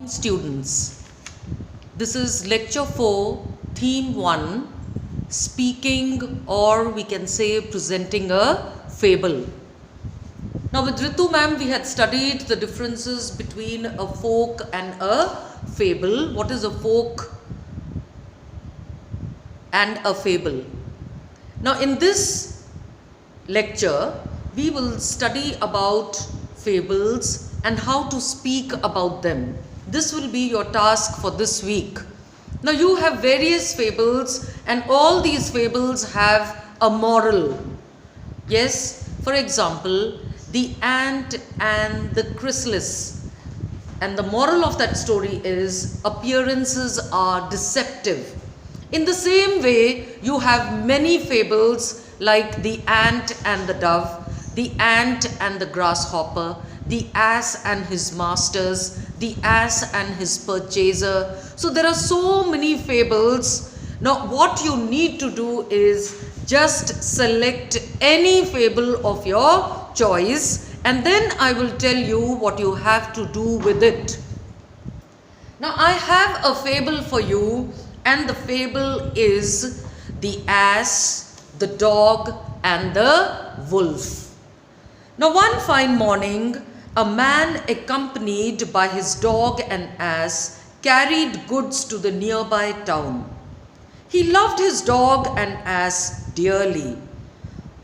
Students, this is lecture 4, theme 1, speaking, or we can say presenting a fable. Now with Ritu ma'am we had studied the differences between a folk and a fable. What is a folk and a fable? Now in this lecture we will study about fables and how to speak about them. This will be your task for this week. Now you have various fables and all these fables have a moral. Yes, for example, the ant and the chrysalis. And the moral of that story is appearances are deceptive. In the same way, you have many fables like the ant and the dove, the ant and the grasshopper, the ass and his masters, the ass and his purchaser. So there are so many fables. Now what you need to do is just select any fable of your choice and then I will tell you what you have to do with it. Now I have a fable for you, and the fable is the ass, the dog and the wolf. Now one fine morning, a man accompanied by his dog and ass carried goods to the nearby town. He loved his dog and ass dearly.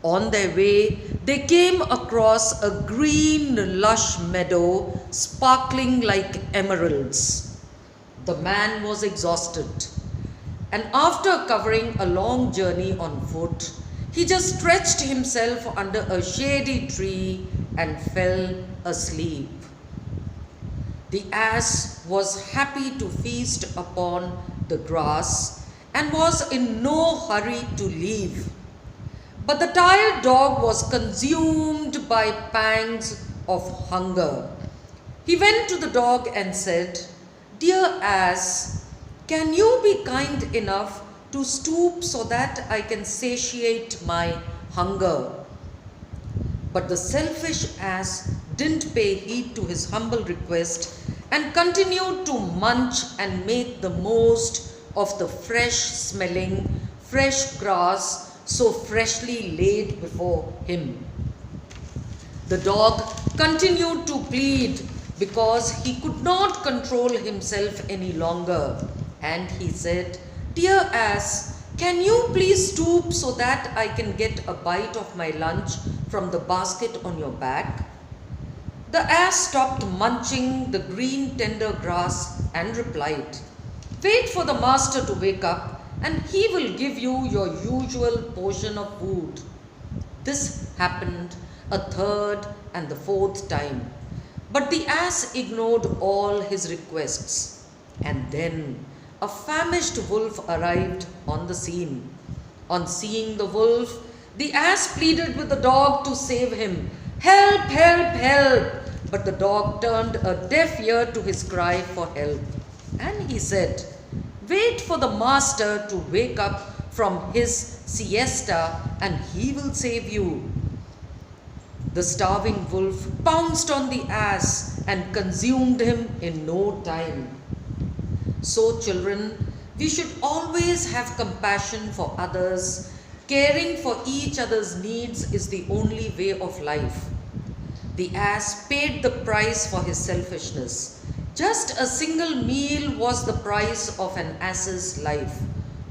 On their way, they came across a green, lush meadow sparkling like emeralds. The man was exhausted, and after covering a long journey on foot, he just stretched himself under a shady tree and fell asleep. The ass was happy to feast upon the grass and was in no hurry to leave. But the tired dog was consumed by pangs of hunger. He went to the dog and said, "Dear ass, can you be kind enough to stoop so that I can satiate my hunger?" But the selfish ass didn't pay heed to his humble request and continued to munch and make the most of the fresh-smelling, fresh grass so freshly laid before him. The dog continued to plead because he could not control himself any longer, and he said, "Dear ass, can you please stoop so that I can get a bite of my lunch from the basket on your back?" The ass stopped munching the green tender grass and replied, "Wait for the master to wake up and he will give you your usual portion of food." This happened a third and the fourth time, but the ass ignored all his requests. And then a famished wolf arrived on the scene. On seeing the wolf, the ass pleaded with the dog to save him. "Help, help, help!" But the dog turned a deaf ear to his cry for help. And he said, "Wait for the master to wake up from his siesta and he will save you." The starving wolf pounced on the ass and consumed him in no time. So children, we should always have compassion for others. Caring for each other's needs is the only way of life. The ass paid the price for his selfishness. Just a single meal was the price of an ass's life.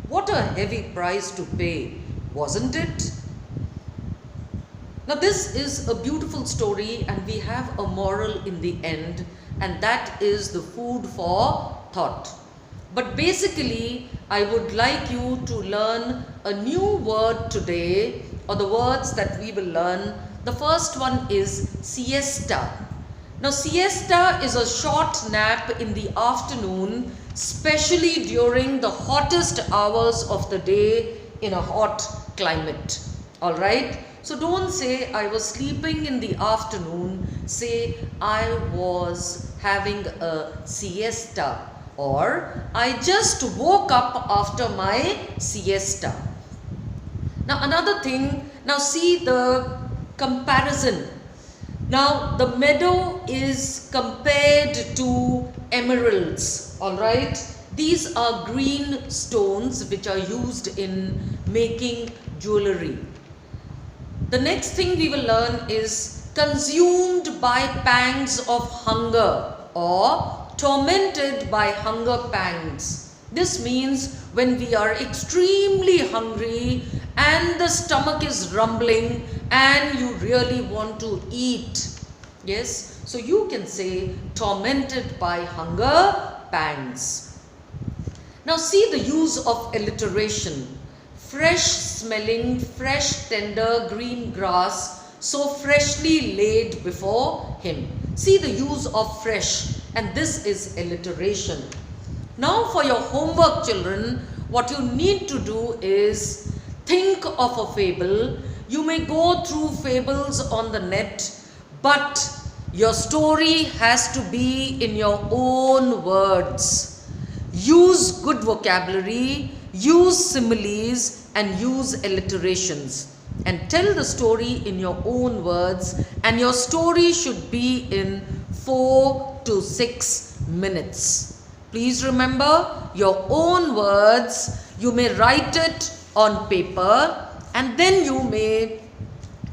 What a heavy price to pay, wasn't it? Now this is a beautiful story and we have a moral in the end, and that is the food for thought. But basically, I would like you to learn a new word today, or the words that we will learn. The first one is siesta. Now siesta is a short nap in the afternoon, especially during the hottest hours of the day in a hot climate. Alright? So don't say I was sleeping in the afternoon, say I was having a siesta, or I just woke up after my siesta. Now another thing, now see the comparison. Now the meadow is compared to emeralds, alright? These are green stones which are used in making jewelry. The next thing we will learn is consumed by pangs of hunger or tormented by hunger pangs. This means when we are extremely hungry and the stomach is rumbling and you really want to eat. Yes, so you can say tormented by hunger pangs. Now see the use of alliteration. Fresh smelling, fresh tender green grass, so freshly laid before him. See the use of fresh, and this is alliteration. Now for your homework, children, what you need to do is think of a fable. You may go through fables on the net, but your story has to be in your own words. Use good vocabulary, use similes and use alliterations, and tell the story in your own words, and your story should be in 4 to 6 minutes. Please remember your own words. You may write it on paper and then you may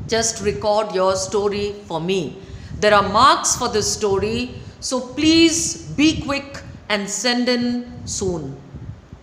just record your story for me. There are marks for this story, so please be quick and send in soon.